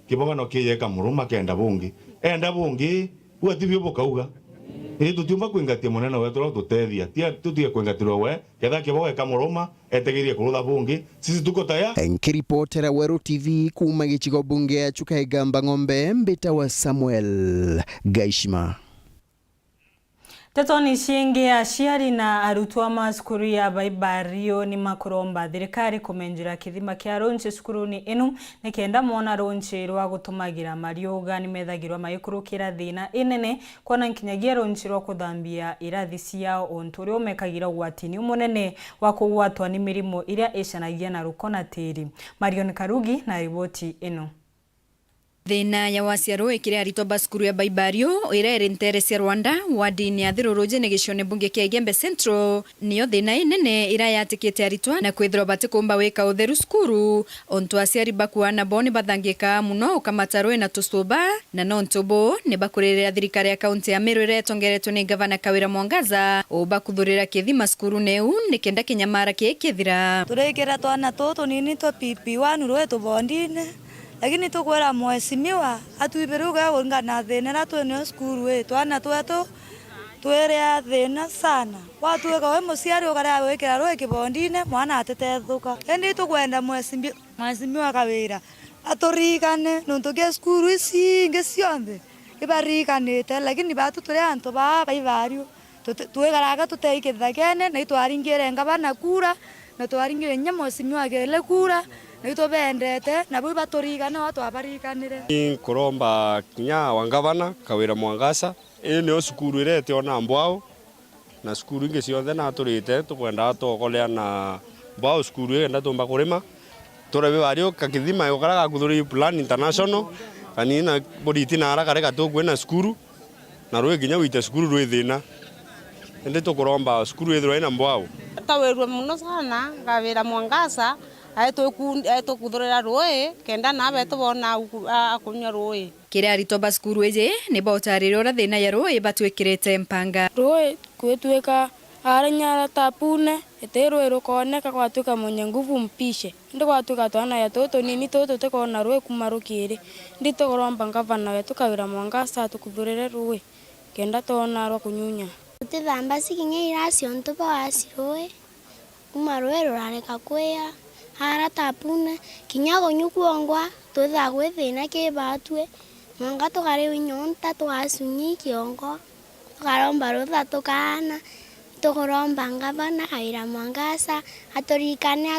S3: kiboga no kiyeka muruma kenda bungi enda bungi watibyo bokauga tutumba kwingatia munene wetu tutethia tia tutie kwingatirwo we ketha kiboga kamuruma etegerie kurutha bungi sisi tuko tayari.
S10: Nkiripotera Weru TV kuma gichigo bunge ya Chuka Igamba Ng'ombe mbita wa Samuel Gaishima.
S1: Tetoni shingi aciari na arutwo masukuru ya Baibario ni makuromba thirikari kumenjira kithima kia ronche sukuruni inu nikenda mona ronche rwa gutumagira marioga ni methagirwa mayikurukira thina inene kona nkinyagia ronche rwa kuthambia irathi ciao onturi umekagira gwatini umunene wa kugwatwa ni mirimo iria icanagia na rukona tiri. Marion Karugi na riboti inu.
S4: Thina ya waciarwo ikire aritwa basukuru ya Baibario ira ntere cia Rwanda wadini ya thiroroje ne gicione bunge kia Igembe Central niyo thina inene ira yatikite aritwa na kwithirwa batikumba wika utheru skuru ontu aciari bakuana boni bathangika muno ukamatarwe na tustuba na nontobo ne bakurerera thirikari ya kaunti ya Meru ira tongeretwo ni gavana Kawira Mwangaza obakuthurira kithima skuru neu nikenda kinyamara kithira
S5: turekera twana toto nini to PP1 rwetu bondine lakini tukwera mheshimiwa atuiberuga ngana thina na twene skuru twana twetu twere thina sana watuweka we musiari ukara wekera roe kibondine mwana atetethuka endi tukwenda mheshimiwa kawira aturikane nuntuge skuru isi ngesionthe ibarikanite lakini batu turi antu ba baibario twegaraga tuteikithagene na itwaringire ngabana kura na twaringire nya mheshimiwa gele kura na itobendete na bui baturikane watu abarikanire
S6: kuromba kinya wangavana kawira mwangasa ni skuru irete ona mbwao na skuru ingi cionthe na turite tukwenda tukolea na mbwao skuru enda tumba kurima turebe bario kakithima yokaraga kuthuri plan international kanina boriti na ara kareka tukwena skuru na rwe kinya wite skuru rwe thina ende tukuromba skuru ithiro ina mbwao
S7: tawerwe muno sana gawira mwangasa aito kuthurira rwe kenda na beto bona akunya rwe
S4: kire arito baskuru eje ne botarire ora thina ya rwe batwekirete mpanga
S8: rwe kwetweka aranyara tapune eterwe rukoneka kwatuka mwenye nguvu mpishe ndi kwatuka twana ya toto nini toto tekona rwe kumarukire ndi togoromba ngavana wetu kawira mwangasa tukuthurire rwe kenda tona ro kunyunya
S9: tutithamba sikinye irasio ntuba wasirwe kumarwe rurareka kwea hara tapune kinyago nyukuongwa tuthagwe thina kibatwe mwanga tugari winyonta twasunyi kiongo tukaromba rutha tukana tukuromba ngavana kawira mwangasa aturikane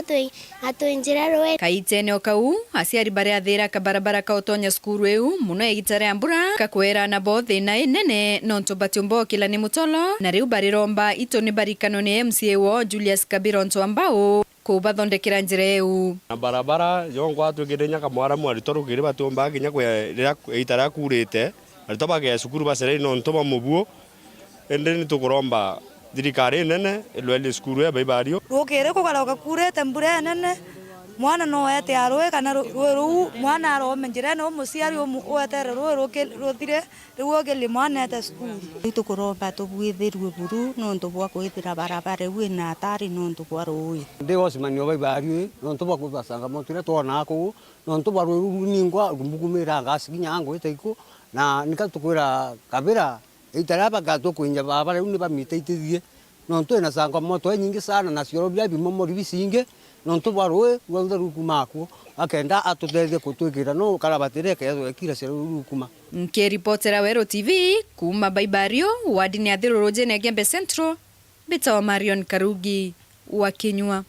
S9: atwinjire rwe
S4: kaitene okau asiari bare athira kabarabara kautonya skuru eu muno egitare ambura kakwera na bothe na enene nonto batumbo kila ni mutolo na riu bariromba itoni barikano ni MCA wo Julius Kabironto ambao kubathondekera njira eu
S6: na barabara yongwa twigirenya kamwara mwari torugire batumba kinya kwera itara kurite aritoba ke skuru basere nonto bamubuo ende ni tukuromba dirikare nene elwele skuru ya baibario
S5: rukire kugaroka kurete mbure nene mwana no ete arwe kana ru mwana aro menjire no musiari oetere ruthire ruogeli mwana ete skuru
S16: tukuromba tubwithirwe buru nonto bwa kwithira barabara wina atari nonto bwa rui
S26: ndi osimanio baibario nonto bwa kubasanga motire tona ko nonto bwa ru ningwa rumugumira ngasikinya ango iteiko na nikatukwira kabira itaraba gato kuinja baba uni bamiteitithie nonto ena sanga moto nyingi sana na cioro bia bimomori bisinge nonto barwe wanda rukumako akenda atutethie kutwikira no karabatire kezo ekira cioro rukuma
S4: nkiripotera Weru TV kuma Baibario wadini athiroroje na Gembe Central Bitawa Marion Karugi wa Kinyua.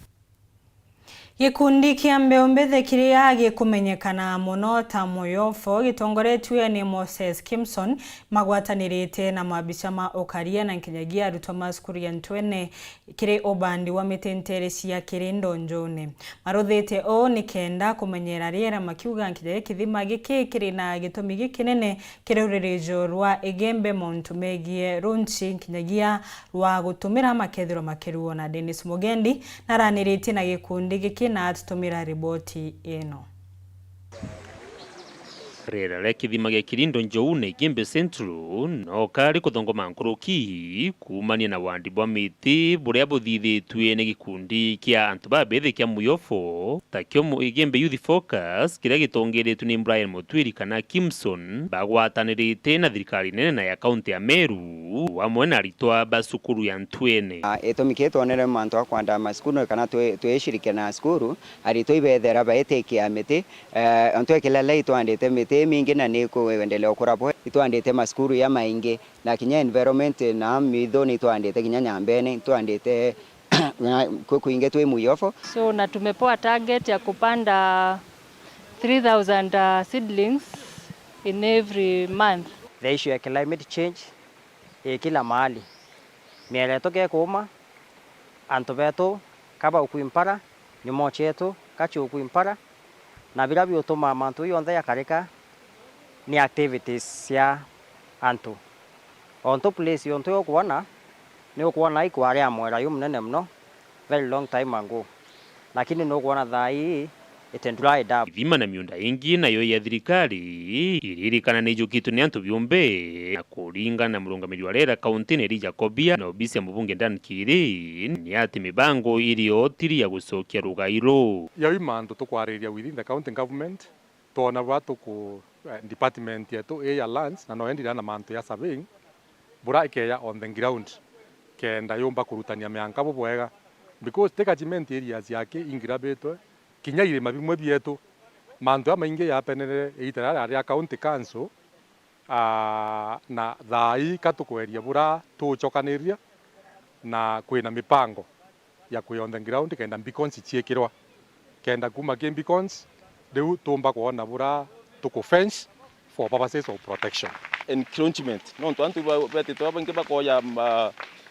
S4: Gikundi kia mbeombethe kiria gikumenyekana muno ta Muyofo gitongoretwe ni Moses Kimson magwatanirite na mabica ma Okaria na Kinyagia arutwo maskuru ya Ntwene kiri obandi wa mitentere cia Kirindo Njone maruthite o ni kenda kumenyera riera makiuga nkire kithima giki kiri na gitumi gikinene kirurirejo rwa Egembe Montumegie Runchi Kinyagia rwa gutumira makethiro makiruo na Dennis Mugendi naranirite na gikundi giki na atutumira riboti eno.
S27: Rera la kithima gya Kirindo Njone Gembe Central no kari kuthongoma nkuruki kumania na wandi bwa miti buria buthithitwe ni gikundi kia antu babethe kia Muyofo takio mu Gembe Youth Focus kiria gitongeretwe ni Brian Mutwiri kana Kimson bagwatanirite na thirikari nene na ya kaunti ya Meru amwe na aritwa basukuru ya Ntwene
S28: etomiketo onere mantu akwanda maskuru kana tweshirike na skuru arito ibethera baeteke amete ontwekela laito andete mete mingi na niko endelea kurapo itwandete maskuru ya maingi na kinya environment na midhoni itwandete kinya nyambene itwandete kuinge twe Muyofo
S29: so na tumepewa target ya kupanda 3000 seedlings in every month.
S30: The issue ya climate change kila mahali mieleto ke kuma antobeto kaba ukuimpara nyumo chetu kachi ukuimpara na bila biotoma mantu yonthe ya kareka ni activities ya antu onto place yonto yokuona ni okuona ikwari amwera yumnene mno very long time ago lakini no kuona thai itendrai da
S27: thima na miunda ingi nayo ya thirikari iririkana ni jukito ni antu biombe na kuringa na murungamiri wa rera kaunti ni Jacobia na obisi ya mubunge Dan Kiri ni ati mibango iri otiri ya gucokia rugairo
S31: ya imandu tukwariria within the county government
S2: tuona watu ku department yetu ya lands na noendira na mantu ya surveying bura ikeya on the ground kenda yumba kurutania mianga bwega because the catchment areas yake ingirabetwe kinya ile mabimwe bietu mantu amainge yapenere itara ya county council na thai katukweria bura tuchokaniria na kwina mipango ya kwi on the ground kenda beacons chiekirwa kenda kuma game beacons deu tumba kuona bura tuko fence for purposes of protection
S11: encroachment no twantu bete to bange bakoya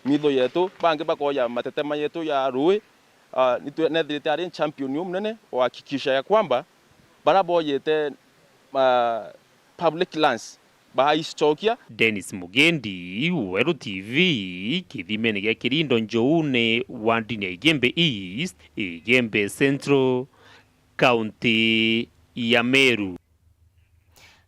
S11: mitho yetu bange bakoya matetema yetu ya rui nitu nethetari champion mnene kuhakikisha ya kwamba baraboyete public lands bahaistokia.
S27: Dennis Mugendi, Weru TV, kithimene gya Kirindo Njoune wandini ya Igembe East, Igembe Central, County ya Meru.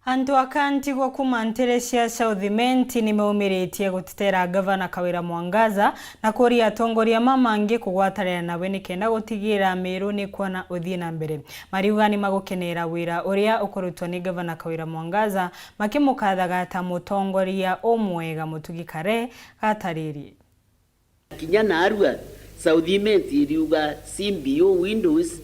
S1: Antu akantigwa kuma nterecia Southimenti nimeumiretie gutitera gavana Kawira Mwangaza na kuria atongoria mamangi kugwatarira nawe nikenda gutigira Meru ni kuona uthie na mbere. Mariuga ni magukenera wira uria ukorutwa ni gavana Kawira Mwangaza makimukathaga ta mutongoria omwega mutugikare gatariri.
S12: Kinyana arua Southimenti iriuga simbio windows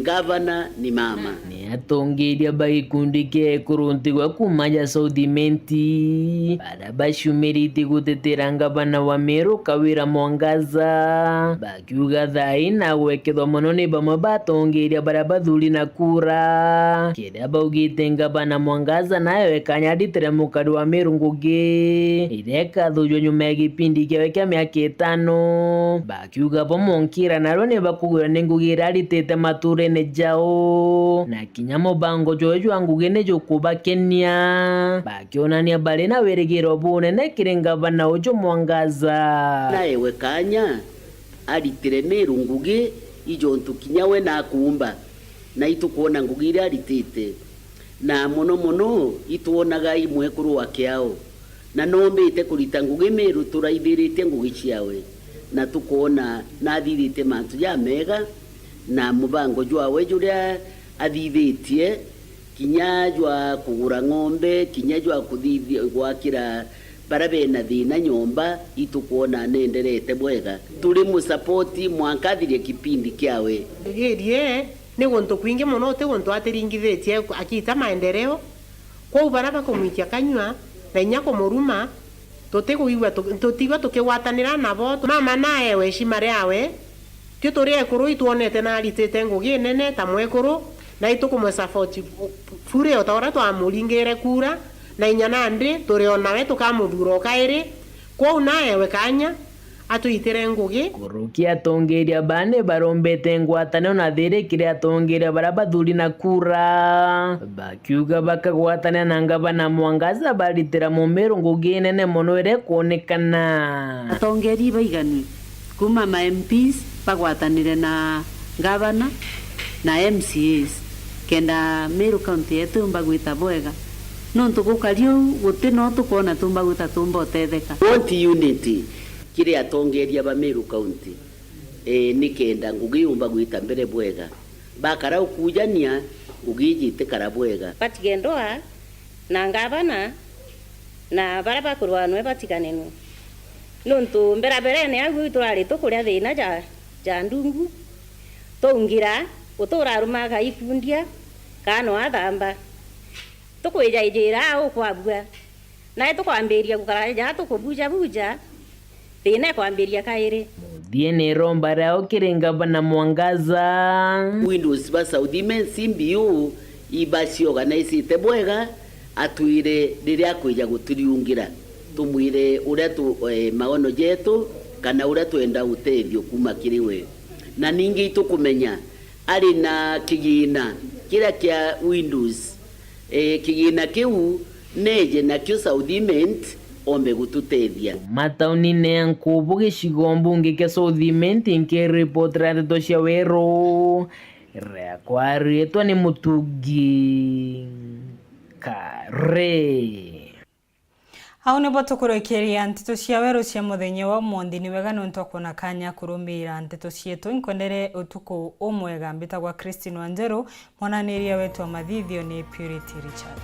S12: gavana ni mama
S13: ni atongeria baikundi ke kuruntigwa kumaja Southimenti bara bashumiriti gutetera gavana wa Meru Kawira Mwangaza bakiuga thai na gwekethwa muno ni bamwe batongeria bara bathuri na kura kiria baugite gavana Mwangaza nayo ekanyaditere mukari wa Meru ngugi ireka thujo nyuma ya gipindi kiawe kia miaka 5 bakiuga bomonkira naro ni bakugura ningugira ritete maturene jao na kinyamo bango jojo angugene jokuba Kenya bakionania bale na weregero bunene kirenga bana ojo Mwangaza
S12: naye wekanya aritire Meru ngugi ijo ntukinyawe na kuumba na itukuona ngugire aritite na mono ituonaga imwe kuru wakiao na nombete kurita ngugi Meru turaithirite ngugi ciawe na tukuona na thirite mantu ya mega na mubango jwawe juria athithitie kinya jwa kugura ng'ombe kinya jwa kuthithia gwakira barabe na thina nyomba itukuona nenderete bwega turi mu support mwankathirie kipindi kiawe
S14: gerie ni gonto kwinge muno te gonto atiringithitie akita maendeleo kwa baraba kumwikia kanywa na nyako muruma tutiguigwa tutigwa tukiwatanira nabo mama nae weshima riawe tio turia ekuru ituonete na aritete ngugi nene ta mwekuru na itukumwe support fure otora twamuringire kura na inyana ndi turiona we tukamuthuro kairi kwa nae wekanya atuitire ngugi
S13: kurukia atongeria bane barombete ngwatane na thire kiria atongeria bara bathuri na kura bakiuga bakagwatana na gavana Mwangaza baritira Meru ngugi nene muno ire kuonekana
S12: atongeri baigani kuma ma MPs bagwatanire na gavana na MCAs kenda Meru county yetu mbagwita bwega no ntugukario guti no tukona tumbagwita tumbotetheka want unity kire atongeria ba Meru county ni kenda ngugi umbagwita mbere bwega bakara ukujania ngugi jitekara bwega
S15: batigendoa na gavana na baraba kurwanwe batiganenu nontu mbera berene agu turari tukuria thina ja ndungu tungira uturarumaga ifundia kano athamba tukwijajira ukwabua na tukwambiria gukaraja tukubuja buja thina kwambiria kairi
S13: thiene romba rao kirenga bana Mwangaza
S12: windows ba Southimenti simbio ibasi organize bwega atuire riria kwija guturiungira tumwire uria tu maono jetu kana uria twenda utethio kuma kiriwe na ningi tukumenya ari na kigina kira kia windows kigina kiu neje na kio Southimenti ombe gututethia
S13: matauni ne nkubu gicigo mbunge kia Southimenti nke report Nteto cia Weru rekwari etwa ni mutugi kare
S1: Hau nebo tukurekeria nteto cia Weru cia muthenya wa mondi ni wega nonto kona kanya kurumira nteto cietu inkondere utuku umwega mbitagwa Christine Wanjeru mwananiria wetu wa mathithio ni Purity Richard.